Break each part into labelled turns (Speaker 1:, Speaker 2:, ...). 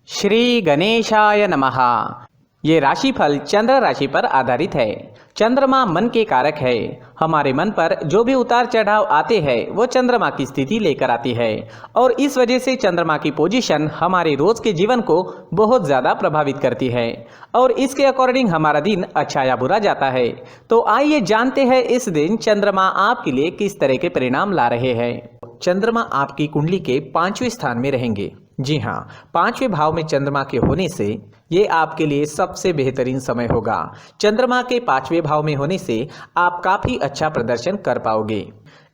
Speaker 1: श्री गणेशाय नमः। ये राशिफल चंद्र राशि पर आधारित है। चंद्रमा मन के कारक है। हमारे मन पर जो भी उतार चढ़ाव आते हैं वो चंद्रमा की स्थिति लेकर आती है और इस वजह से चंद्रमा की पोजीशन हमारे रोज के जीवन को बहुत ज़्यादा प्रभावित करती है और इसके अकॉर्डिंग हमारा दिन अच्छा या बुरा जाता है। तो आइए जानते हैं इस दिन चंद्रमा आपके लिए किस तरह के परिणाम ला रहे हैं। चंद्रमा आपकी कुंडली के 5वें स्थान में रहेंगे। जी हाँ, 5वें भाव में चंद्रमा के होने से ये आपके लिए सबसे बेहतरीन समय होगा। चंद्रमा के 5वें भाव में होने से आप काफ़ी अच्छा प्रदर्शन कर पाओगे।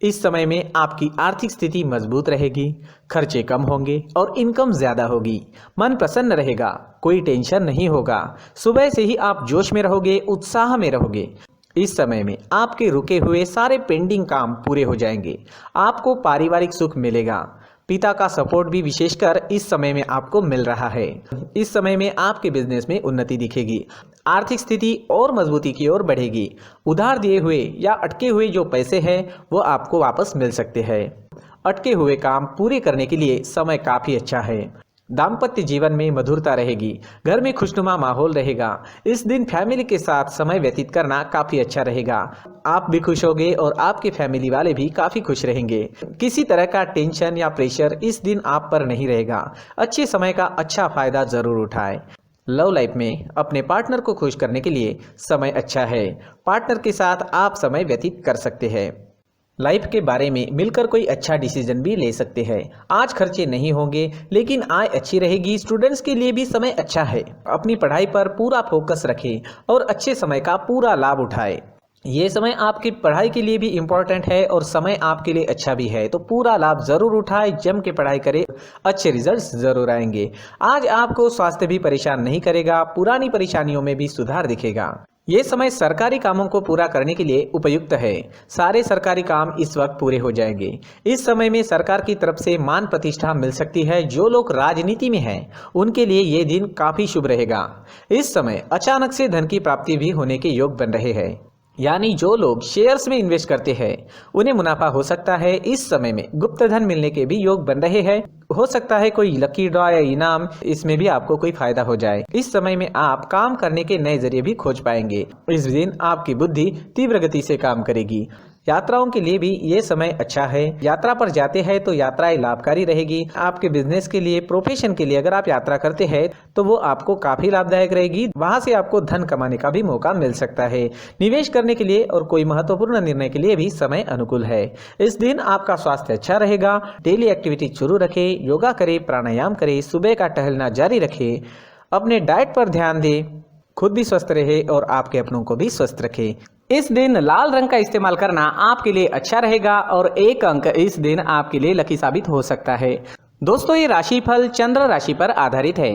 Speaker 1: इस समय में आपकी आर्थिक स्थिति मजबूत रहेगी, खर्चे कम होंगे और इनकम ज़्यादा होगी। मन प्रसन्न रहेगा, कोई टेंशन नहीं होगा। सुबह से ही आप जोश में रहोगे, उत्साह में रहोगे। इस समय में आपके रुके हुए सारे पेंडिंग काम पूरे हो जाएंगे। आपको पारिवारिक सुख मिलेगा। पिता का सपोर्ट भी विशेषकर इस समय में आपको मिल रहा है। इस समय में आपके बिजनेस में उन्नति दिखेगी। आर्थिक स्थिति और मजबूती की ओर बढ़ेगी। उधार दिए हुए या अटके हुए जो पैसे हैं वो आपको वापस मिल सकते हैं। अटके हुए काम पूरे करने के लिए समय काफ़ी अच्छा है। दाम्पत्य जीवन में मधुरता रहेगी। घर में खुशनुमा माहौल रहेगा। इस दिन फैमिली के साथ समय व्यतीत करना काफ़ी अच्छा रहेगा। आप भी खुश होंगे और आपके फैमिली वाले भी काफ़ी खुश रहेंगे। किसी तरह का टेंशन या प्रेशर इस दिन आप पर नहीं रहेगा। अच्छे समय का अच्छा फायदा ज़रूर उठाएं। लव लाइफ में अपने पार्टनर को खुश करने के लिए समय अच्छा है। पार्टनर के साथ आप समय व्यतीत कर सकते हैं। लाइफ के बारे में मिलकर कोई अच्छा डिसीजन भी ले सकते हैं। आज खर्चे नहीं होंगे लेकिन आय अच्छी रहेगी। स्टूडेंट्स के लिए भी समय अच्छा है। अपनी पढ़ाई पर पूरा फोकस रखें और अच्छे समय का पूरा लाभ उठाएं। ये समय आपकी पढ़ाई के लिए भी इम्पोर्टेंट है और समय आपके लिए अच्छा भी है, तो पूरा लाभ ज़रूर उठाएं। जम के पढ़ाई करें, अच्छे रिजल्ट्स ज़रूर आएंगे। आज आपको स्वास्थ्य भी परेशान नहीं करेगा। पुरानी परेशानियों में भी सुधार दिखेगा। ये समय सरकारी कामों को पूरा करने के लिए उपयुक्त है। सारे सरकारी काम इस वक्त पूरे हो जाएंगे। इस समय में सरकार की तरफ से मान प्रतिष्ठा मिल सकती है। जो लोग राजनीति में हैं उनके लिए ये दिन काफ़ी शुभ रहेगा। इस समय अचानक से धन की प्राप्ति भी होने के योग बन रहे हैं। यानी जो लोग शेयर्स में इन्वेस्ट करते हैं उन्हें मुनाफा हो सकता है। इस समय में गुप्त धन मिलने के भी योग बन रहे हैं। हो सकता है कोई लकी ड्रॉ या इनाम, इसमें भी आपको कोई फायदा हो जाए। इस समय में आप काम करने के नए जरिए भी खोज पाएंगे। इस दिन आपकी बुद्धि तीव्र गति से काम करेगी। यात्राओं के लिए भी ये समय अच्छा है। यात्रा पर जाते हैं तो यात्राएं लाभकारी रहेगी। आपके बिजनेस के लिए, प्रोफेशन के लिए अगर आप यात्रा करते हैं तो वो आपको काफ़ी लाभदायक रहेगी। वहाँ से आपको धन कमाने का भी मौका मिल सकता है। निवेश करने के लिए और कोई महत्वपूर्ण निर्णय के लिए भी समय अनुकूल है। इस दिन आपका स्वास्थ्य अच्छा रहेगा। डेली एक्टिविटी शुरू रखें, योगा करें, प्राणायाम करें, सुबह का टहलना जारी रखें, अपने डाइट पर ध्यान दें, खुद भी स्वस्थ रहे और आपके अपनों को भी स्वस्थ रखें। इस दिन लाल रंग का इस्तेमाल करना आपके लिए अच्छा रहेगा और एक अंक इस दिन आपके लिए लकी साबित हो सकता है। दोस्तों, ये राशिफल चंद्र राशि पर आधारित है,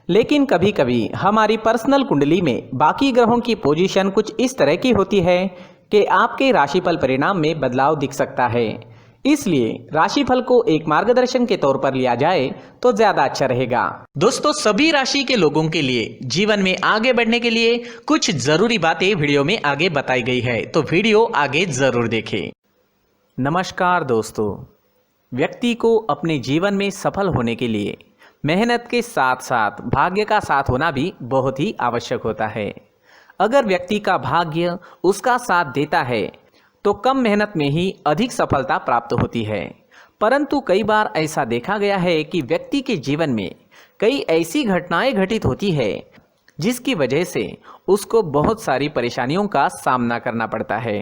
Speaker 1: लेकिन कभी कभी हमारी पर्सनल कुंडली में बाकी ग्रहों की पोजीशन कुछ इस तरह की होती है कि आपके राशिफल परिणाम में बदलाव दिख सकता है। इसलिए राशिफल को एक मार्गदर्शन के तौर पर लिया जाए तो ज्यादा अच्छा रहेगा। दोस्तों, सभी राशि के लोगों के लिए जीवन में आगे बढ़ने के लिए कुछ जरूरी बातें वीडियो में आगे बताई गई है, तो वीडियो आगे जरूर देखें। नमस्कार दोस्तों, व्यक्ति को अपने जीवन में सफल होने के लिए मेहनत के साथ साथ भाग्य का साथ होना भी बहुत ही आवश्यक होता है। अगर व्यक्ति का भाग्य उसका साथ देता है तो कम मेहनत में ही अधिक सफलता प्राप्त होती है। परंतु कई बार ऐसा देखा गया है कि व्यक्ति के जीवन में कई ऐसी घटनाएं घटित होती है जिसकी वजह से उसको बहुत सारी परेशानियों का सामना करना पड़ता है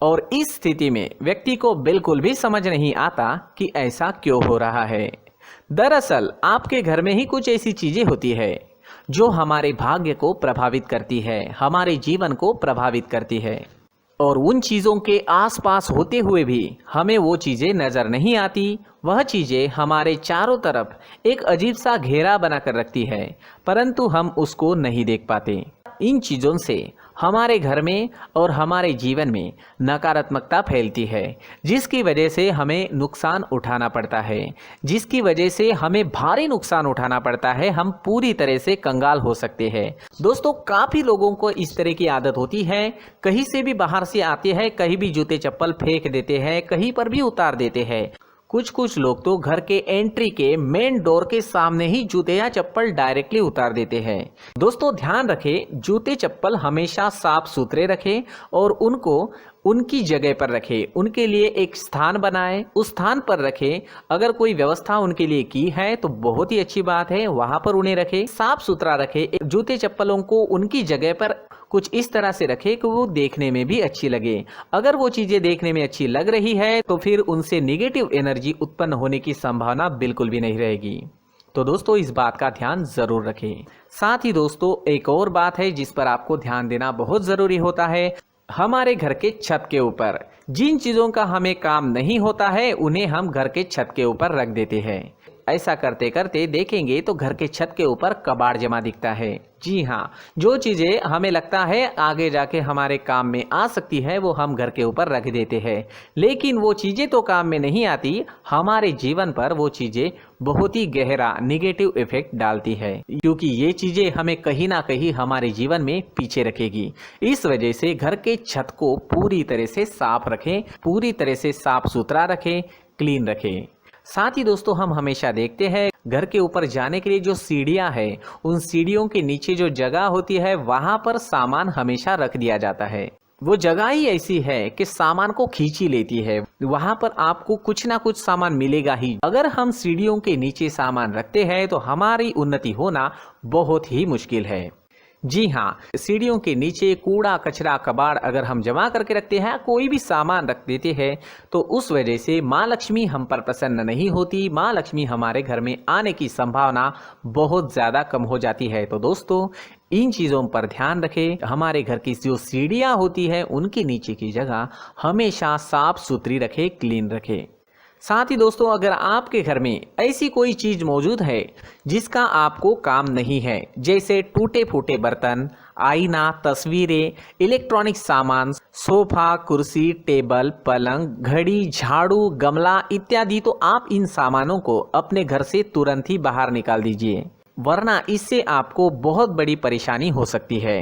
Speaker 1: और इस स्थिति में व्यक्ति को बिल्कुल भी समझ नहीं आता कि ऐसा क्यों हो रहा है। दरअसल आपके घर में ही कुछ ऐसी चीजें होती है जो हमारे भाग्य को प्रभावित करती है, हमारे जीवन को प्रभावित करती है और उन चीज़ों के आसपास होते हुए भी हमें वो चीज़ें नज़र नहीं आती। वह चीज़ें हमारे चारों तरफ एक अजीब सा घेरा बनाकर रखती है, परंतु हम उसको नहीं देख पाते। इन चीज़ों से हमारे घर में और हमारे जीवन में नकारात्मकता फैलती है, जिसकी वजह से हमें नुकसान उठाना पड़ता है, जिसकी वजह से हमें भारी नुकसान उठाना पड़ता है। हम पूरी तरह से कंगाल हो सकते हैं। दोस्तों, काफ़ी लोगों को इस तरह की आदत होती है, कहीं से भी बाहर से आते हैं, कहीं भी जूते चप्पल फेंक देते हैं, कहीं पर भी उतार देते हैं। कुछ कुछ लोग तो घर के एंट्री के मेन डोर के सामने ही जूते या चप्पल डायरेक्टली उतार देते हैं। दोस्तों ध्यान रखें, जूते चप्पल हमेशा साफ सुथरे रखें और उनको उनकी जगह पर रखें। उनके लिए एक स्थान बनाएं, उस स्थान पर रखें। अगर कोई व्यवस्था उनके लिए की है तो बहुत ही अच्छी बात है, वहां पर उन्हें रखें, साफ सुथरा रखें। जूते चप्पलों को उनकी जगह पर कुछ इस तरह से रखें कि वो देखने में भी अच्छी लगे। अगर वो चीजें देखने में अच्छी लग रही है तो फिर उनसे नेगेटिव एनर्जी उत्पन्न होने की संभावना बिल्कुल भी नहीं रहेगी। तो दोस्तों इस बात का ध्यान जरूर रखें। साथ ही दोस्तों एक और बात है जिस पर आपको ध्यान देना बहुत जरूरी होता है। हमारे घर के छत के ऊपर जिन चीजों का हमें काम नहीं होता है उन्हें हम घर के छत के ऊपर रख देते हैं। ऐसा करते करते देखेंगे तो घर के छत के ऊपर कबाड़ जमा दिखता है। जी हाँ, जो चीजें हमें लगता है आगे जाके हमारे काम में आ सकती है वो हम घर के ऊपर रख देते हैं, लेकिन वो चीजें तो काम में नहीं आती, हमारे जीवन पर वो चीजें बहुत ही गहरा नेगेटिव इफेक्ट डालती है, क्योंकि ये चीजें हमें कहीं ना कहीं हमारे जीवन में पीछे रखेगी। इस वजह से घर के छत को पूरी तरह से साफ रखें, पूरी तरह से साफ सुथरा रखें, क्लीन रखें। साथ ही दोस्तों हम हमेशा देखते हैं घर के ऊपर जाने के लिए जो सीढ़ियां हैं, उन सीढ़ियों के नीचे जो जगह होती है वहां पर सामान हमेशा रख दिया जाता है। वो जगह ही ऐसी है कि सामान को खींच ही लेती है, वहां पर आपको कुछ ना कुछ सामान मिलेगा ही। अगर हम सीढ़ियों के नीचे सामान रखते हैं तो हमारी उन्नति होना बहुत ही मुश्किल है। जी हाँ, सीढ़ियों के नीचे कूड़ा कचरा कबाड़ अगर हम जमा करके रखते हैं, कोई भी सामान रख देते हैं, तो उस वजह से माँ लक्ष्मी हम पर प्रसन्न नहीं होती, माँ लक्ष्मी हमारे घर में आने की संभावना बहुत ज़्यादा कम हो जाती है। तो दोस्तों इन चीज़ों पर ध्यान रखें। हमारे घर की जो सीढ़ियाँ होती है उनके नीचे की जगह हमेशा साफ सुथरी रखें, क्लीन रखें। साथ ही दोस्तों अगर आपके घर में ऐसी कोई चीज मौजूद है जिसका आपको काम नहीं है, जैसे टूटे फूटे बर्तन, आईना, तस्वीरें, इलेक्ट्रॉनिक सामान, सोफा, कुर्सी, टेबल, पलंग, घड़ी, झाड़ू, गमला इत्यादि, तो आप इन सामानों को अपने घर से तुरंत ही बाहर निकाल दीजिए, वरना इससे आपको बहुत बड़ी परेशानी हो सकती है।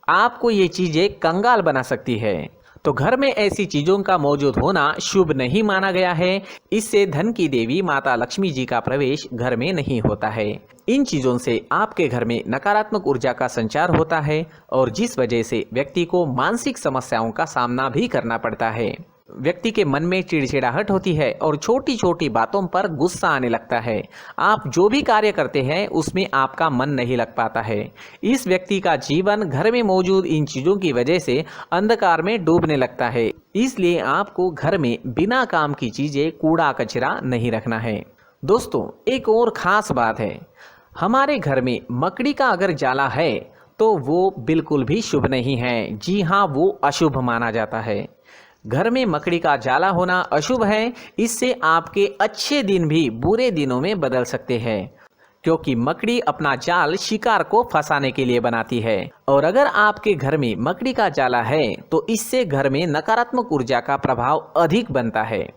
Speaker 1: आपको ये चीजें कंगाल बना सकती है। तो घर में ऐसी चीजों का मौजूद होना शुभ नहीं माना गया है। इससे धन की देवी माता लक्ष्मी जी का प्रवेश घर में नहीं होता है। इन चीजों से आपके घर में नकारात्मक ऊर्जा का संचार होता है और जिस वजह से व्यक्ति को मानसिक समस्याओं का सामना भी करना पड़ता है। व्यक्ति के मन में चिड़चिड़ाहट होती है और छोटी छोटी बातों पर गुस्सा आने लगता है। आप जो भी कार्य करते हैं उसमें आपका मन नहीं लग पाता है। इस व्यक्ति का जीवन घर में मौजूद इन चीजों की वजह से अंधकार में डूबने लगता है। इसलिए आपको घर में बिना काम की चीजें, कूड़ा कचरा नहीं रखना है। दोस्तों एक और खास बात है, हमारे घर में मकड़ी का अगर जाला है तो वो बिल्कुल भी शुभ नहीं है। जी हाँ, वो अशुभ माना जाता है। घर में मकड़ी का जाला होना अशुभ है। इससे आपके अच्छे दिन भी बुरे दिनों में बदल सकते हैं, क्योंकि मकड़ी अपना जाल शिकार को फंसाने के लिए बनाती है। और अगर आपके घर में मकड़ी का जाला है तो इससे घर में नकारात्मक ऊर्जा का प्रभाव अधिक बनता है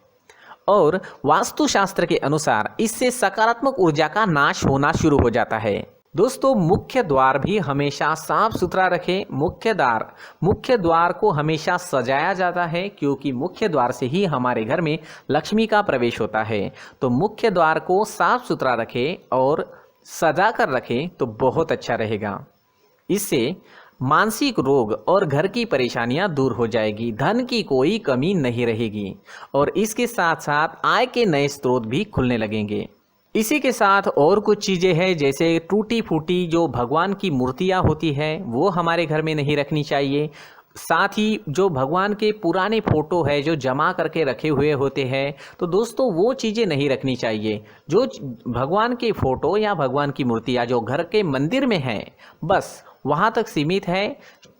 Speaker 1: और वास्तुशास्त्र के अनुसार इससे सकारात्मक ऊर्जा का नाश होना शुरू हो जाता है। दोस्तों मुख्य द्वार भी हमेशा साफ सुथरा रखें। मुख्य द्वार को हमेशा सजाया जाता है, क्योंकि मुख्य द्वार से ही हमारे घर में लक्ष्मी का प्रवेश होता है। तो मुख्य द्वार को साफ सुथरा रखें और सजा कर रखें तो बहुत अच्छा रहेगा। इससे मानसिक रोग और घर की परेशानियां दूर हो जाएगी, धन की कोई कमी नहीं रहेगी और इसके साथ साथ आय के नए स्रोत भी खुलने लगेंगे। इसी के साथ और कुछ चीज़ें हैं, जैसे टूटी फूटी जो भगवान की मूर्तियां होती है वो हमारे घर में नहीं रखनी चाहिए। साथ ही जो भगवान के पुराने फोटो है जो जमा करके रखे हुए होते हैं, तो दोस्तों वो चीज़ें नहीं रखनी चाहिए। जो भगवान के फोटो या भगवान की मूर्तियां जो घर के मंदिर में हैं बस वहाँ तक सीमित है।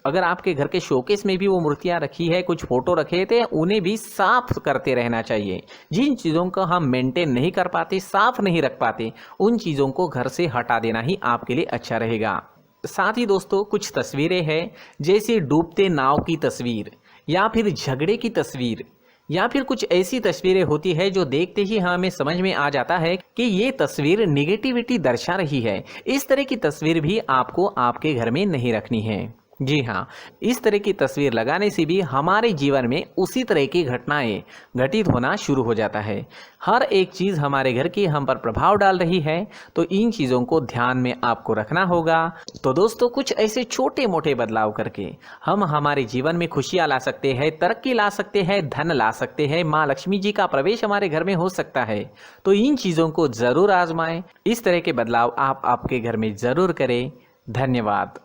Speaker 1: अगर आपके घर के शोकेस में भी वो मूर्तियां रखी है, कुछ फोटो रखे थे, उन्हें भी साफ करते रहना चाहिए। जिन चीज़ों को हम मेंटेन नहीं कर पाते, साफ नहीं रख पाते, उन चीज़ों को घर से हटा देना ही आपके लिए अच्छा रहेगा। साथ ही दोस्तों कुछ तस्वीरें हैं, जैसे डूबते नाव की तस्वीर या फिर झगड़े की तस्वीर या फिर कुछ ऐसी तस्वीरें होती है जो देखते ही हमें समझ में आ जाता है कि ये तस्वीर निगेटिविटी दर्शा रही है। इस तरह की तस्वीर भी आपको आपके घर में नहीं रखनी है। जी हाँ, इस तरह की तस्वीर लगाने से भी हमारे जीवन में उसी तरह की घटनाएं घटित होना शुरू हो जाता है। हर एक चीज़ हमारे घर की हम पर प्रभाव डाल रही है, तो इन चीज़ों को ध्यान में आपको रखना होगा। तो दोस्तों, कुछ ऐसे छोटे मोटे बदलाव करके हम हमारे जीवन में खुशियाँ ला सकते हैं, तरक्की ला सकते हैं, धन ला सकते हैं, माँ लक्ष्मी जी का प्रवेश हमारे घर में हो सकता है। तो इन चीज़ों को ज़रूर आजमाएं। इस तरह के बदलाव आप आपके घर में ज़रूर करें। धन्यवाद।